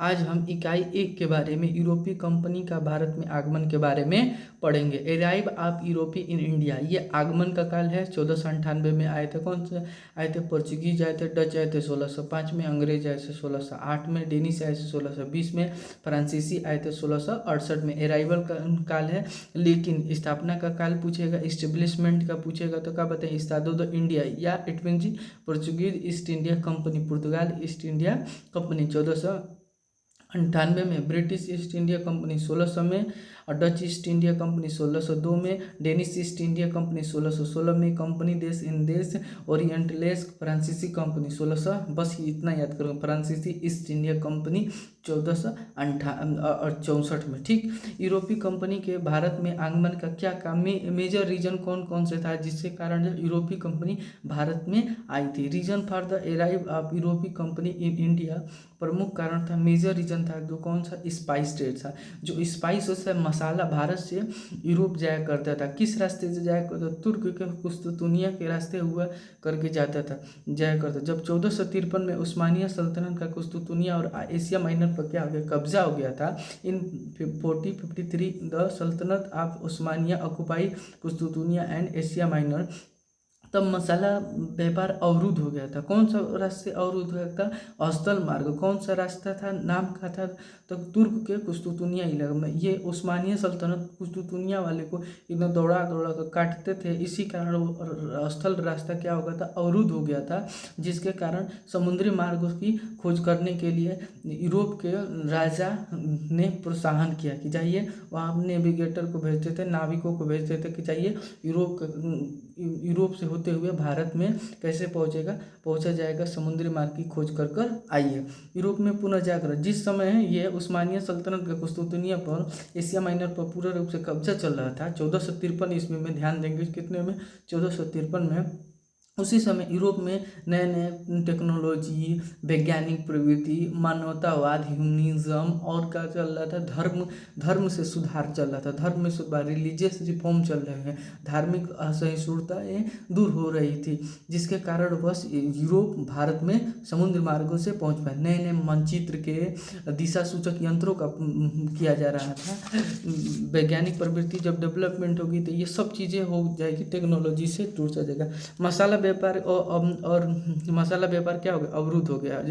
आज हम इकाई 1 के बारे में यूरोपीय कंपनी का भारत में आगमन के बारे में पढ़ेंगे। अराइव ऑफ यूरोपी इन इंडिया, ये आगमन का काल है। 1498 में आए थे। कौन से आए थे? पोर्चुगीज आए थे, डच आए थे 1605 में, अंग्रेज आए थे 1608 में, डेनिश आए थे 1620 में, फ्रांसीसी आए थे 1668 में। अराइवल का काल है। लेकिन स्थापना का काल पूछेगा, इस्टेब्लिशमेंट का पूछेगा तो क्या बताएं? इस्तादो द इंडिया, या इट मीन जी पोर्चुगीज ईस्ट इंडिया कंपनी, पुर्तगाल ईस्ट इंडिया कंपनी 1498 में, ब्रिटिश ईस्ट इंडिया कंपनी 1600 में, और डच ईस्ट इंडिया कंपनी 1602 में, डेनिश ईस्ट इंडिया कंपनी 1616 में, कंपनी देश इन देश ओरिएंटलेस फ्रांसीसी कंपनी 1600, बस इतना याद करो, फ्रांसीसी ईस्ट इंडिया कंपनी 1464 में। ठीक, यूरोपीय कंपनी के भारत में आगमन का क्या काम, मेजर रीजन कौन कौन से था जिसके कारण जो यूरोपीय कंपनी भारत में आई थी? Reason for the arrive of यूरोपीय कंपनी इन इंडिया, प्रमुख कारण था, मेजर रीजन था जो कौन सा? स्पाइस ट्रेड था। जो स्पाइस होता है, मसाला भारत से यूरोप जाया करता था। किस रास्ते से जाया करता? तुर्क के कुस्तुनिया के रास्ते हुआ करके जाता था, जाया करता। जब 1453 में उस्मानिया सल्तनत का कुस्तुनिया और एशिया माइनर पर क्या हो गया? कब्जा हो गया था। In 1453 the sultanate of Usmania occupy Kustunia and Asia Minor, तब मसाला व्यापार अवरुद्ध हो गया था। कौन सा रास्ते अवरुद्ध हो गया था? अस्थल मार्ग। कौन सा रास्ता था? नाम का था तो तुर्क के कुस्तुनिया इलाके में। ये उस्मानिया सल्तनत कुस्तुनिया वाले को एकदम दौड़ा दौड़ा कर काटते थे, इसी कारण वो स्थल रास्ता क्या हो गया था? अवरुद्ध हो गया था, जिसके कारण समुद्री मार्गों की खोज करने के लिए यूरोप के राजा ने प्रोत्साहन किया कि जाइए वहाँ नेविगेटर को भेजते थे, नाविकों को भेजते थे कि जाइए यूरोप से होते हुए भारत में कैसे पहुंचा जाएगा, समुद्री मार्ग की खोज कर कर आइए। यूरोप में पुनः जागरण, जिस समय ये उस्मानिया सल्तनत का कुस्तुनिया पर, एशिया माइनर पर पूर्ण रूप से कब्जा चल रहा था 1453 ईस्वी में, ध्यान देंगे कितने में? 1453 में। उसी समय यूरोप में नए नए टेक्नोलॉजी, वैज्ञानिक प्रवृत्ति, मानवतावाद, ह्यूमनिज्म और क्या चल रहा था? धर्म से सुधार चल रहा था। धर्म में सुधार, रिलीजियस रिफॉर्म चल रहे हैं, धार्मिक असहिष्णुताएं दूर हो रही थी, जिसके कारण बस यूरोप भारत में समुद्र मार्गों से पहुंच पाए। नए नए मानचित्र के दिशा सूचक यंत्रों का किया जा रहा था। वैज्ञानिक प्रवृत्ति जब डेवलपमेंट होगी तो ये सब चीज़ें हो जाएगी, टेक्नोलॉजी से दूर हो जाएगा। मसाला व्यापार और मसाला व्यापार क्या हो गया? अवरुद्ध हो गया।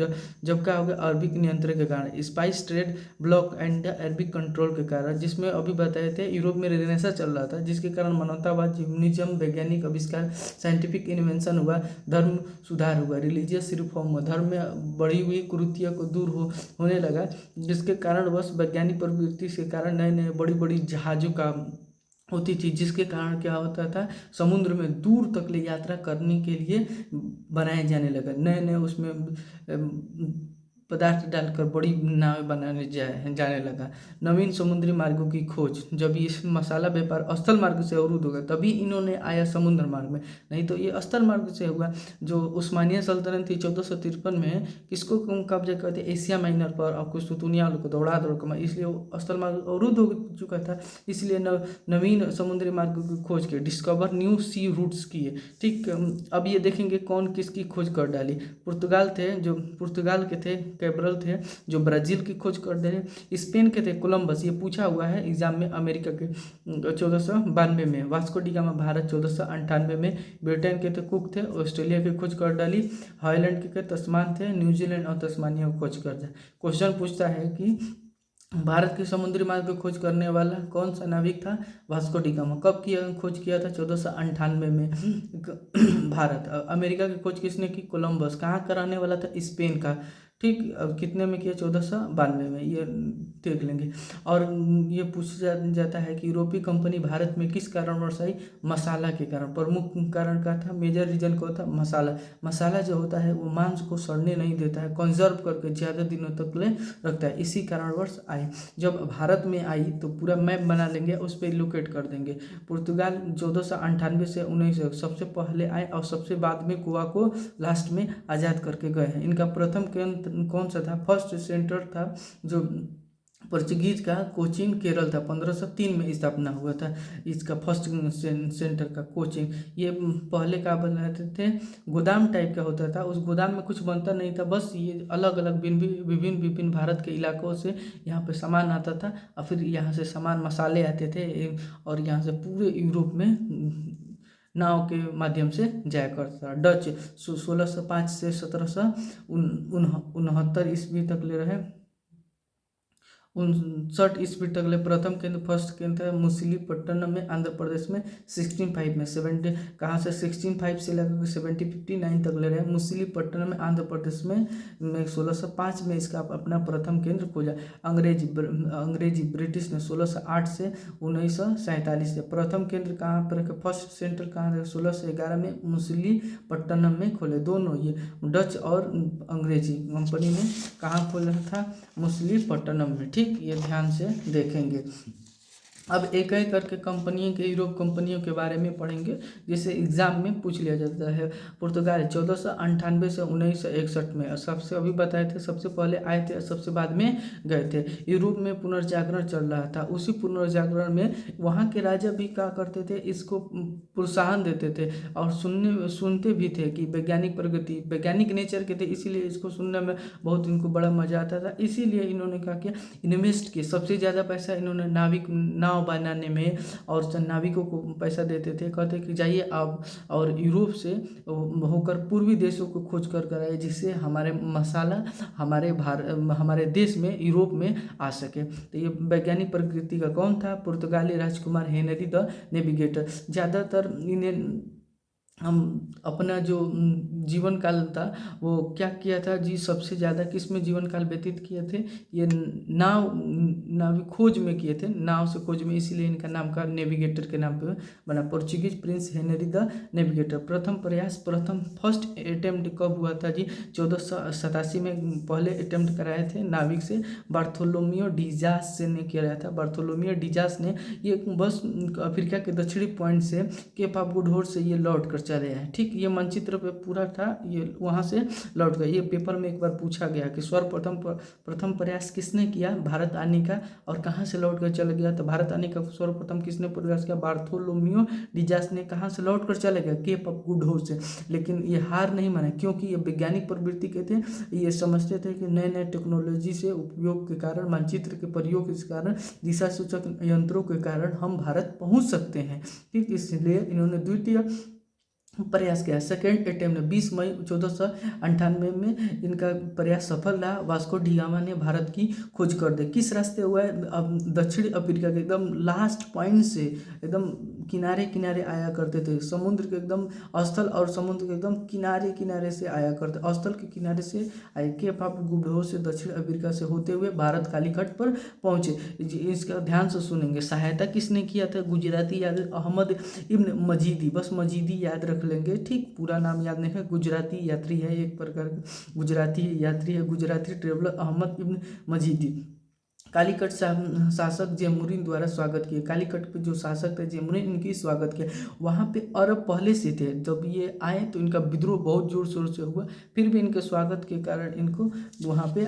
जब क्या हो गया? अरबिक नियंत्रण के कारण, spice trade block and Arabic control के कारण, जिसमें अभी बताए थे यूरोप में रेनेसा चल रहा था, जिसके कारण मानवतावाद, ह्यूमनिज्म, वैज्ञानिक आविष्कार, साइंटिफिक इन्वेंशन हुआ, धर्म सुधार हुआ, रिलीजियस रिफॉर्म हुआ, धर्म में बढ़ी हुई कुरीतियों को दूर होने लगा, जिसके कारण बस वैज्ञानिक प्रवृत्ति के कारण नए नए बड़ी बड़ी जहाज़ों का होती थी, जिसके कारण क्या होता था? समुद्र में दूर तक ले यात्रा करने के लिए बनाए जाने लगा। नए नए उसमें पदार्थ डालकर बड़ी नावें बनाने जाने लगा। नवीन समुद्री मार्गों की खोज, जब इस मसाला व्यापार स्थल मार्ग से अवरुद्ध होगा तभी इन्होंने आया समुद्र मार्ग में, नहीं तो ये स्थल मार्ग से हुआ। जो उस्मानिया सल्तनत थी 1453 में किसको कब्जा करते? एशिया माइनर पर और कुस्तुनिया को दौड़ा कर, इसलिए वो स्थल मार्ग अवरुद्ध हो चुका था। इसलिए नवीन समुद्री मार्ग की खोज की, डिस्कवर न्यू सी रूट्स किए। ठीक, अब ये देखेंगे कौन किसकी खोज कर डाली। पुर्तगाल थे, जो पुर्तगाल के थे कैब्रल थे, जो ब्राज़ील की खोज कर दे। स्पेन के थे कोलंबस, ये पूछा हुआ है एग्जाम में। अमेरिका के 1492 में। वास्को डी गामा भारत 1498 में। ब्रिटेन के थे कुक थे, ऑस्ट्रेलिया की खोज कर डाली। हॉलैंड के तस्मान थे, न्यूजीलैंड और तस्मानिया की खोज कर दिया। क्वेश्चन पूछता है कि भारत के समुद्री मार्ग की खोज करने वाला कौन सा नाविक था? Vasco D gamma. कब खोज किया था? 1498 में। भारत। अमेरिका की खोज किसने की? कोलंबस। कहाँ का रहने वाला था? स्पेन का। ठीक, अब कितने में किया? 1492 में। ये देख लेंगे। और ये पूछा जाता है कि यूरोपीय कंपनी भारत में किस कारणवश आई? मसाला के कारण। प्रमुख कारण क्या था? मेजर रीजन क्या था? मसाला। मसाला जो होता है वो मांस को सड़ने नहीं देता है, कंजर्व करके ज़्यादा दिनों तक ले रखता है, इसी कारणवश आई। जब भारत में आई तो पूरा मैप बना लेंगे, उस पर लोकेट कर देंगे। पुर्तगाल 1498 से 1900 सबसे पहले आए और सबसे बाद में गोवा को लास्ट में आज़ाद करके गए हैं। इनका प्रथम केंद्र कौन सा था? फर्स्ट सेंटर था जो पोर्चुगीज का कोचिन केरल था, 1503 में स्थापना हुआ था इसका फर्स्ट सेंटर का कोचिन। ये पहले क्या बनाते थे, गोदाम टाइप का होता था, उस गोदाम में कुछ बनता नहीं था, बस ये अलग अलग विभिन्न विभिन्न भारत के इलाकों से यहाँ पे सामान आता था और फिर यहाँ से सामान मसाले आते थे और यहाँ से पूरे यूरोप में नाव के माध्यम से जाया करता था। डच 1605 से 1769 ईस्वी तक ले रहे 59 ईस्वी तक ले प्रथम केंद्र फर्स्ट केंद्र है मुसलीपट्टनम में आंध्र प्रदेश में 1605 में 70 कहाँ से 1605 से लेकर 1759 तक ले रहे हैं मुसलीपट्टनम में आंध्र प्रदेश में 1605 में इसका अपना प्रथम केंद्र खोजा। अंग्रेजी ब्रिटिश ने 1608 से 1947 से प्रथम केंद्र कहाँ पर फर्स्ट सेंटर कहाँ है 1611 में मुसलीपट्टनम में खोले। दोनों ये डच और अंग्रेजी कंपनी ने कहाँ खोला था, मुसलीपट्टनम में। ठीक, ये ध्यान से देखेंगे। अब एक एक करके कंपनियों के यूरोप कंपनियों के बारे में पढ़ेंगे, जैसे एग्जाम में पूछ लिया जाता है। पुर्तगाल 1498 से 1961 में, सबसे अभी बताए थे, सबसे पहले आए थे, सबसे बाद में गए थे। यूरोप में पुनर्जागरण चल रहा था, उसी पुनर्जागरण में वहाँ के राजा भी क्या करते थे, इसको प्रोत्साहन देते थे और सुनते भी थे कि वैज्ञानिक प्रगति वैज्ञानिक नेचर के थे, इसीलिए इसको सुनने में बहुत इनको बड़ा मजा आता था। इसीलिए इन्होंने क्या किया, इन्वेस्ट किया, सबसे ज़्यादा पैसा इन्होंने नाव बनाने में और नाविकों को पैसा देते थे, कहते कि जाइए आप और यूरोप से होकर पूर्वी देशों को खोज कर आए, जिससे हमारे मसाला हमारे देश में यूरोप में आ सके। तो ये वैज्ञानिक प्रकृति का कौन था, पुर्तगाली राजकुमार हेनरी द नेविगेटर। ज़्यादातर इन्हें हम अपना जो जीवन काल था वो क्या किया था जी, सबसे ज़्यादा किस में जीवन काल व्यतीत किए थे, ये नाविक खोज में किए थे, नाव से खोज में, इसीलिए इनका नाम का नेविगेटर के नाम पे बना, Portuguese Prince Henry the navigator. प्रथम प्रयास फर्स्ट अटेम्प्ट कब हुआ था जी, 1487 में पहले अटेम्प्ट कराए थे नाविक से, बार्थोलोमियो डिजास से ने किया था। बार्थोलोमियो डिजास ने ये बस अफ्रीका के दक्षिणी पॉइंट से केप ऑफ गुड होप से ये लौट कर चले हैं। ठीक, ये मानचित्र पे पूरा था, ये वहाँ से लौट गए। ये पेपर में एक बार पूछा गया कि प्रथम प्रयास किसने किया भारत आने का और कहाँ से लौट कर चले गया, तो भारत आने का सर्वप्रथम किसने प्रयास किया, बार्थोलोमियो डिजास ने। कहाँ से लौट कर चले गए, केप ऑफ गुड होप से। लेकिन ये हार नहीं माने, क्योंकि ये वैज्ञानिक प्रवृत्ति के थे, ये समझते थे कि नए नए टेक्नोलॉजी से उपयोग के कारण, मानचित्र के प्रयोग के कारण, दिशा सूचक यंत्रों के कारण हम भारत पहुँच सकते हैं। ठीक, इसलिए इन्होंने द्वितीय प्रयास किया। सेकेंड अटेम्प्ट में 20 मई 1498 में इनका प्रयास सफल रहा। वास्को डिगामा ने भारत की खोज कर दी। किस रास्ते हुआ है, अब दक्षिण अफ्रीका के एकदम लास्ट पॉइंट से एकदम किनारे किनारे आया करते थे, समुद्र के एकदम स्थल और समुद्र के एकदम किनारे किनारे से आया करते, स्थल के किनारे से आए, केप ऑफ गुड होप से दक्षिण अफ्रीका से होते हुए भारत कालीकट पर पहुंचे। इसका ध्यान से सुनेंगे। सहायता किसने किया था, गुजराती याद अहमद इब्न मजीदी, बस मजीदी याद रख लेंगे। ठीक, पूरा नाम याद नहीं है, गुजराती यात्री है, एक प्रकार का गुजराती यात्री है, गुजराती ट्रेवलर अहमद इब्न मजीदी। कालीकट शासक जैमुरीन द्वारा स्वागत किए। कालीकट पे जो शासक थे जैमुरीन, इनकी स्वागत किया। वहाँ पे अरब पहले से थे, जब ये आए तो इनका विद्रोह बहुत जोर शोर से हुआ, फिर भी इनके स्वागत के कारण इनको वहाँ पे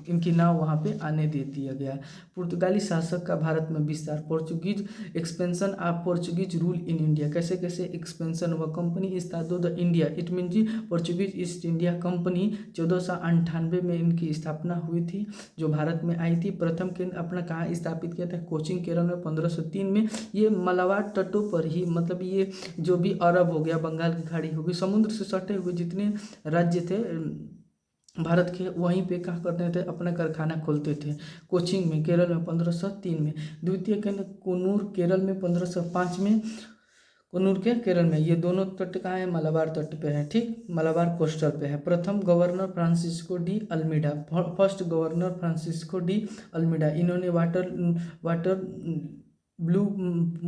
इनकी नाव वहाँ पे आने दे दिया गया। पुर्तगाली शासक का भारत में विस्तार। Portuguese expansion of Portuguese rule in India. कैसे कैसे एक्सपेंशन हुआ, कंपनी स्थापित द इंडिया, इट मीन जी पोर्चुगीज ईस्ट इंडिया कंपनी 1498 में इनकी स्थापना हुई थी, जो भारत में आई थी। प्रथम केंद्र अपना कहाँ स्थापित किया था, कोचिन केरल में 1503 में। ये मलाबार तटों पर ही, मतलब ये जो भी अरब हो गया, बंगाल की खाड़ी हो गई, समुद्र से सटे हुए जितने राज्य थे भारत के, वहीं पे क्या करते थे, अपना कारखाना खोलते थे। कोचिन में केरल में 1503 में। द्वितीय केंद्र कूनूर केरल में 1505 में, कूनूर के केरल में। ये दोनों तट कहाँ है, मलाबार तट पे है। ठीक, मलाबार कोस्टल पे है। प्रथम governor Francisco de Almeida, first governor Francisco de Almeida, इन्होंने वाटर ब्लू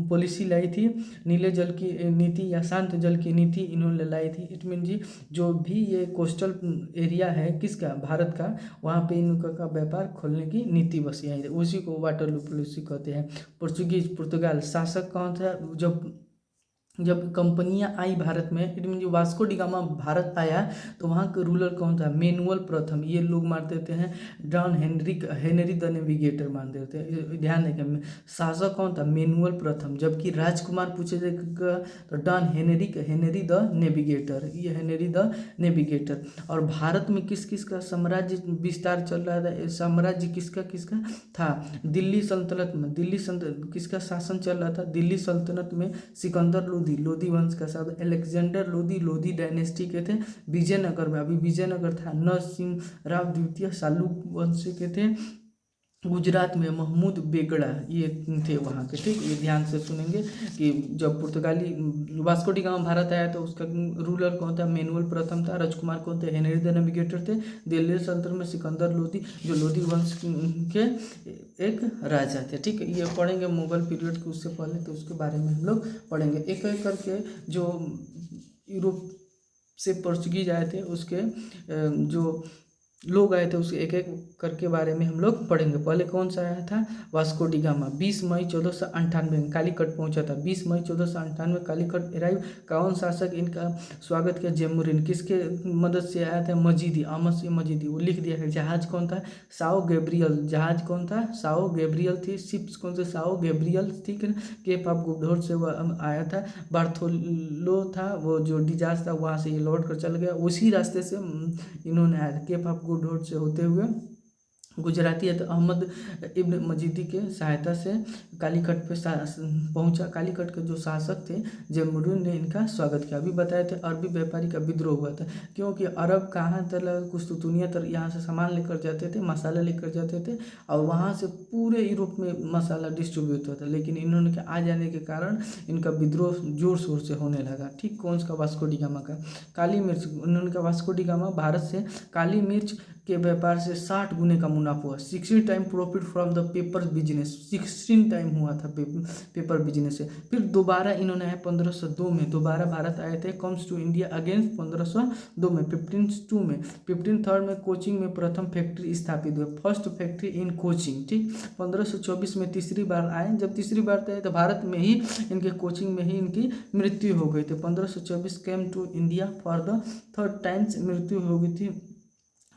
पॉलिसी लाई थी, नीले जल की नीति या शांत जल की नीति इन्होंने लाई थी। इट मीन जी जो भी ये कोस्टल एरिया है किसका, भारत का, वहाँ पे इनका व्यापार खोलने की नीति बसी आई थी, उसी को वाटर ब्लू पॉलिसी कहते हैं। पुर्तगाल शासक कौन था, जब जब कंपनियां आई भारत में, इट मीन जो वास्को डी गामा भारत आया तो वहाँ का रूलर कौन था? मैनुअल प्रथम। ये लोग मान देते हैं डॉन हेनरी द नेविगेटर मान देते हैं। ध्यान देखें, शासक कौन था? मैनुअल प्रथम। जबकि राजकुमार पूछे जाएगा तो डॉन हेनरी द नेविगेटर, ये हेनरी द नेविगेटर। और भारत में किस किस का साम्राज्य विस्तार चल रहा था? साम्राज्य किसका किसका था? दिल्ली सल्तनत में, किसका शासन चल रहा था? दिल्ली सल्तनत में सिकंदर लोधी वंश का शासक अलेक्जेंडर लोधी डायनेस्टी के थे। विजयनगर में, अभी विजयनगर था, नरसिंहराव द्वितीय चालुक्य वंश के थे। गुजरात में महमूद बेगड़ा ये थे वहाँ के। ठीक, ये ध्यान से सुनेंगे कि जब पुर्तगाली वास्को डी गामा भारत आया तो उसका रूलर कौन था? मैनुअल प्रथम था। राजकुमार कौन थे? हेनरी द नेविगेटर थे। दिल्ली सल्तनत में सिकंदर लोधी, जो लोधी वंश के एक राजा थे। ठीक है, ये पढ़ेंगे मुगल पीरियड के, उससे पहले तो उसके बारे में हम लोग पढ़ेंगे एक एक करके। जो यूरोप से पोर्चुगीज आए थे उसके जो लोग आए थे उसके एक एक करके बारे में हम लोग पढ़ेंगे। पहले कौन सा आया था? वास्को डी गामा 20 मई 1498 में कालीकट पहुंचा था। 20 मई 1498 कालीकट अराइव। कौन शासक इनका स्वागत किया? जेमुरिन। किसके मदद से आया था? मजीदी, अहमद से मजीदी। वो लिख दिया है। जहाज कौन था? Sao Gabriel. जहाज कौन था? साओ गैब्रियल थी। शिप्स कौन से? Sao Gabriel. ठीक है, केप ऑफ गुड होप से वह आया था। बार्थोलो था वो जो डिजाज था, वहाँ से ये लौट कर चल गया। उसी रास्ते से इन्होंने आया था, केप ऑफ गुड होप से होते हुए। गुजराती है तो अहमद इब्न मजीदी के सहायता से कालीकट पे पहुंचा। कालीकट के जो शासक थे जमुरुन ने इनका स्वागत किया। अभी बताए थे अरबी व्यापारी का विद्रोह हुआ था, क्योंकि अरब कहाँ तक कुस्तुतुनिया तक यहाँ से सामान लेकर जाते थे, मसाला लेकर जाते थे, और वहाँ से पूरे यूरोप में मसाला डिस्ट्रीब्यूट होता था। लेकिन इन्होंने आ जाने के कारण इनका विद्रोह जोर शोर से होने लगा। ठीक, कौन सा? वास्को डी गामा का। काली मिर्च, उन्होंने कहा वास्को डी गामा भारत से काली मिर्च के व्यापार से 60 गुने का मुनाफा हुआ। 16 time profit from the paper business. 16 time हुआ था पेपर बिजनेस से। फिर दोबारा इन्होंने आए 1502 में दोबारा भारत आए थे। कम्स टू इंडिया अगेंस्ट 1502 में। 1502 में 1503 में कोचिंग में प्रथम फैक्ट्री स्थापित हुई, फर्स्ट फैक्ट्री इन कोचिंग। ठीक, 1524 में तीसरी बार आए। जब तीसरी बार आए तो भारत में ही इनके कोचिंग में ही इनकी मृत्यु हो गई थी। 1524 came to India for the third times, मृत्यु हो गई थी।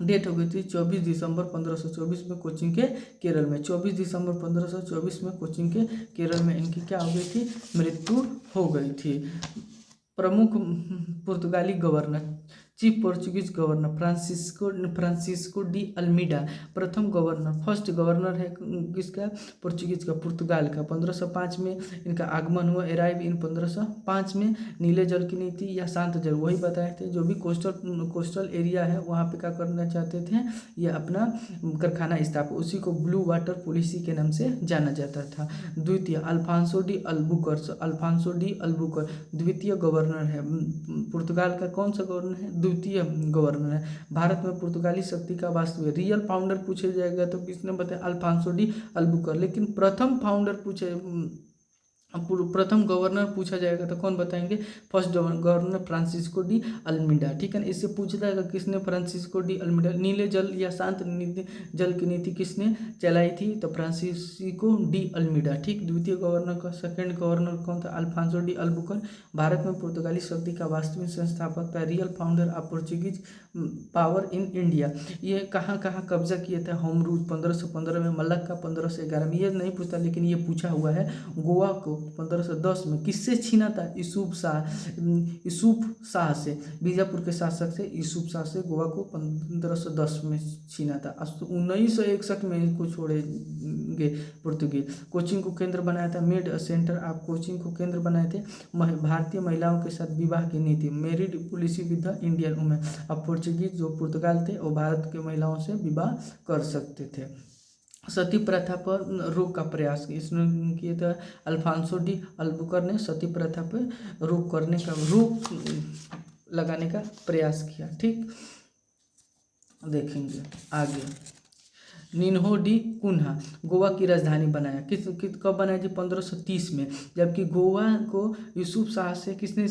डेट हो गई थी 24 दिसंबर 1524 में कोचिंग के केरल में। 24 दिसंबर 1524 में कोचिंग के केरल में इनकी क्या हो गई थी? मृत्यु हो गई थी। प्रमुख पुर्तगाली governor, chief Portuguese governor Francisco de Almeida प्रथम गवर्नर, फर्स्ट गवर्नर है किसका? पोर्चुगीज का, पुर्तगाल का। 1505 में इनका आगमन हुआ, अराइव इन 1505 में। नीले जल की नीति या शांत जल, वही बताए थे। जो भी कोस्टल एरिया है वहाँ पे क्या करना चाहते थे? ये अपना कारखाना स्थापित, उसी को ब्लू वाटर पॉलिसी के नाम से जाना जाता था। द्वितीय अल्फांसो डी अल्बुकर द्वितीय गवर्नर है। पुर्तगाल का कौन सा गवर्नर है? द्वितीय गवर्नर है। भारत में पुर्तगाली शक्ति का वास्तव रियल फाउंडर पूछे जाएगा तो किसने बताया? Afonso de Albuquerque. लेकिन प्रथम गवर्नर पूछा जाएगा तो कौन बताएंगे? First governor Francisco de Almeida. ठीक है ना, इससे पूछा जाएगा किसने? Francisco de Almeida. नीले जल या शांत जल की नीति किसने चलाई थी? तो फ्रांसिस्को डी अल्मीडा। ठीक, द्वितीय गवर्नर का सेकंड गवर्नर कौन था? Alphonso de Albuquerque. भारत में पुर्तगाली शक्ति का वास्तविक संस्थापक था, real founder of Portuguese power in India. ये कहाँ कहाँ कब्जा किए थे? होमरूज 1515 में, मलक्का 1511 में। ये नहीं पूछता लेकिन ये पूछा हुआ है। गोवा को 1510 में किससे छीना था? यूसुफ शाह से, बीजापुर के शासक से यूसुफ शाह से गोवा को 1510 में छीना था। 1961 में इनको छोड़ेंगे पुर्तगाल। कोचिंग को केंद्र बनाया था, मेड सेंटर ऑफ कोचिंग को केंद्र बनाए थे। भारतीय महिलाओं के साथ विवाह की नीति, married policy with the Indian women. अब पोर्चुगीज जो पुर्तगाल थे वो भारत के महिलाओं से विवाह कर सकते थे। सती प्रथा पर रोक का प्रयास इसने किया था। अल्फांसो डी अल्बुकर ने सती प्रथा पर रोक लगाने का प्रयास किया। ठीक, देखेंगे आगे। निन्हो डी कुन्हा गोवा की राजधानी बनाया। कब बनाया जी? 1530 में। जबकि गोवा को यूसुफ शाह से किसने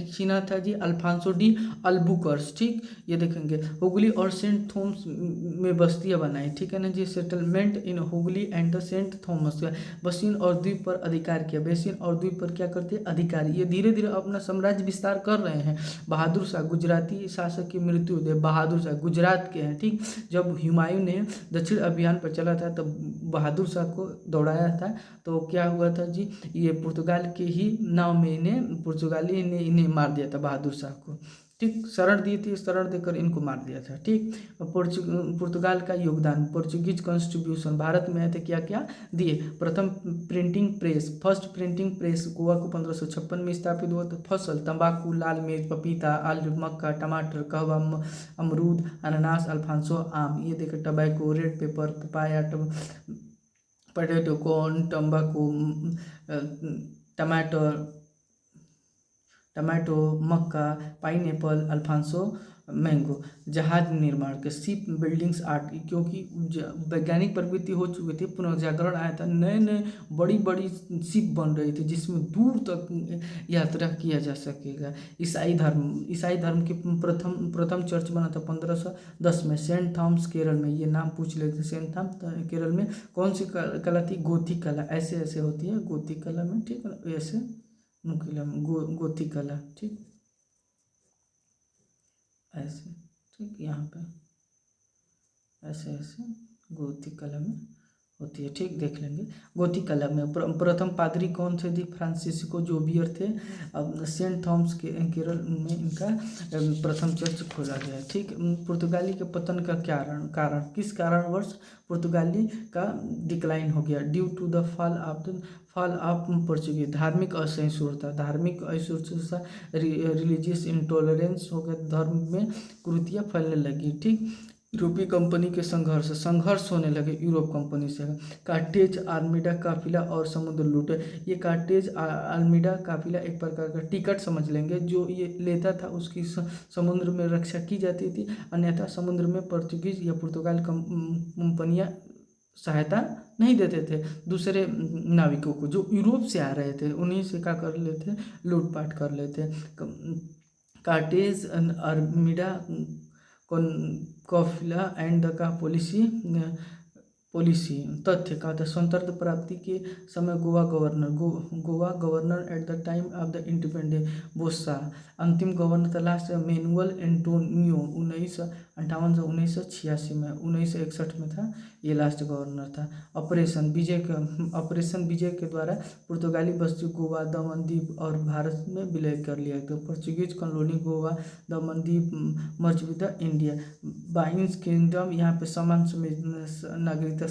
छीना था जी? Alphonso de Albuquerque. ठीक, ये देखेंगे। हुगली और सेंट थॉमस में बस्तियां बनाई, ठीक है ना जी। Settlement in Hooghly and the Saint Thomas, Bassein और द्वीप पर अधिकार किया। बेसिन और द्वीप पर क्या करते हैं? अधिकारी। ये धीरे धीरे अपना साम्राज्य विस्तार कर रहे हैं। बहादुर शाह गुजराती शासक की मृत्यु हुई। बहादुर शाह गुजरात के हैं, ठीक। जब हुमायूं ने दक्षिण अभियान पर चला था तब बहादुर शाह को दौड़ाया था, तो क्या हुआ था जी? ये पुर्तगाल के ही नाव में पुर्तगाली ने इन्हें मार दिया था, बहादुर शाह को, ठीक। शरण दी थी, शरण देकर इनको मार दिया था, ठीक। पुर्तगाल का योगदान, पोर्चुगीज कॉन्स्टिट्यूशन भारत में आए थे, क्या क्या दिए? प्रथम printing press, first printing press Goa को 1556 में स्थापित हुआ था। फसल, तंबाकू, लाल मिर्च, पपीता, आलू, मक्का, टमाटर, कहवा, अमरूद, अनानास, अल्फांसो, आम। ये देखो, tobacco, red pepper, papaya, potato, corn, तंबाकू, टमाटो, मक्का, पाइनएप्पल, अल्फांसो, मैंगो। जहाज निर्माण के, शिप बिल्डिंग्स आर्ट, क्योंकि वैज्ञानिक प्रवृत्ति हो चुकी थी, पुनर्जागरण आया था, नए नए बड़ी बड़ी शिप बन रही थी जिसमें दूर तक यात्रा किया जा सकेगा। ईसाई धर्म की प्रथम चर्च बना था 1510 में, सेंट थॉमस केरल में। ये नाम पूछ लेते, सेंट थॉमस केरल में कौन सी कला थी? गोथिक कला। ऐसे ऐसे होती है गोथिक कला में, ठीक है, ऐसे नुकीला में गोथिक कला, ठीक, ऐसे, ठीक, यहाँ पे ऐसे ऐसे गोथिक कला में होती है, ठीक, देख लेंगे। गोथिक कला में प्रथम पादरी कौन थे जी? फ्रांसिस्को जोवियर थे। अब सेंट थॉमस के केरल में इनका प्रथम चर्च खोला गया, ठीक। पुर्तगाली के पतन का कारण किस कारणवश पुर्तगाली का डिक्लाइन हो गया? Due to the fall of Portuguese, धार्मिक असहिष्णुता, रिलीजियस इंटॉलरेंस हो गया, धर्म में कुरीतियाँ फैलने लगी, ठीक। यूरोपीय कंपनी के संघर्ष होने लगे यूरोप कंपनी से। कार्टेज आर्मीडा काफिला और समुद्र लूट। ये कार्टेज आर्मीडा काफिला एक प्रकार का टिकट समझ लेंगे, जो ये लेता था उसकी समुद्र में रक्षा की जाती थी, अन्यथा समुद्र में पोर्चुगीज या पुर्तगाल कंपनियां सहायता नहीं देते थे दूसरे नाविकों को जो यूरोप से आ रहे थे, उन्हीं से क्या कर लेते? लूटपाट कर लेते। कार्टेज आर्मीडा कॉफिला एंड द का पॉलिसी तथ्य का था। स्वतंत्रता प्राप्ति के समय Goa governor at the time of the independence बोस्सा, अंतिम गवर्नर था लास्ट मैनुअल एंटोनियो 1958 से 1986 में, 1961 में था, ये लास्ट गवर्नर था। ऑपरेशन विजय के द्वारा पुर्तगाली बस्ती गोवा, दमन द्वीप और भारत में विलय कर लिया गया। पोर्चुगीज कॉलोनी गोवा, दमन द्वीप मर्ज विद इंडिया। बाइंस किंगडम, यहाँ पे समान नागरिकता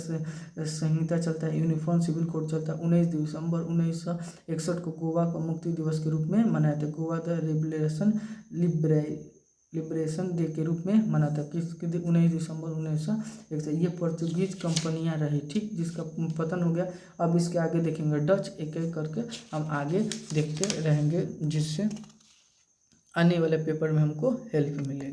संहिता चलता है, यूनिफॉर्म सिविल कोड चलता है। 19 दिसंबर 1961 को गोवा को मुक्ति दिवस के रूप में मनाया था। गोवा द लिबरेशन डे के रूप में मना था, किसके दिन? 19 दिसंबर 1961। ये पोर्चुगीज कंपनियां रही, ठीक, जिसका पतन हो गया। अब इसके आगे देखेंगे डच, एक एक करके हम आगे देखते रहेंगे, जिससे आने वाले पेपर में हमको हेल्प मिलेगी।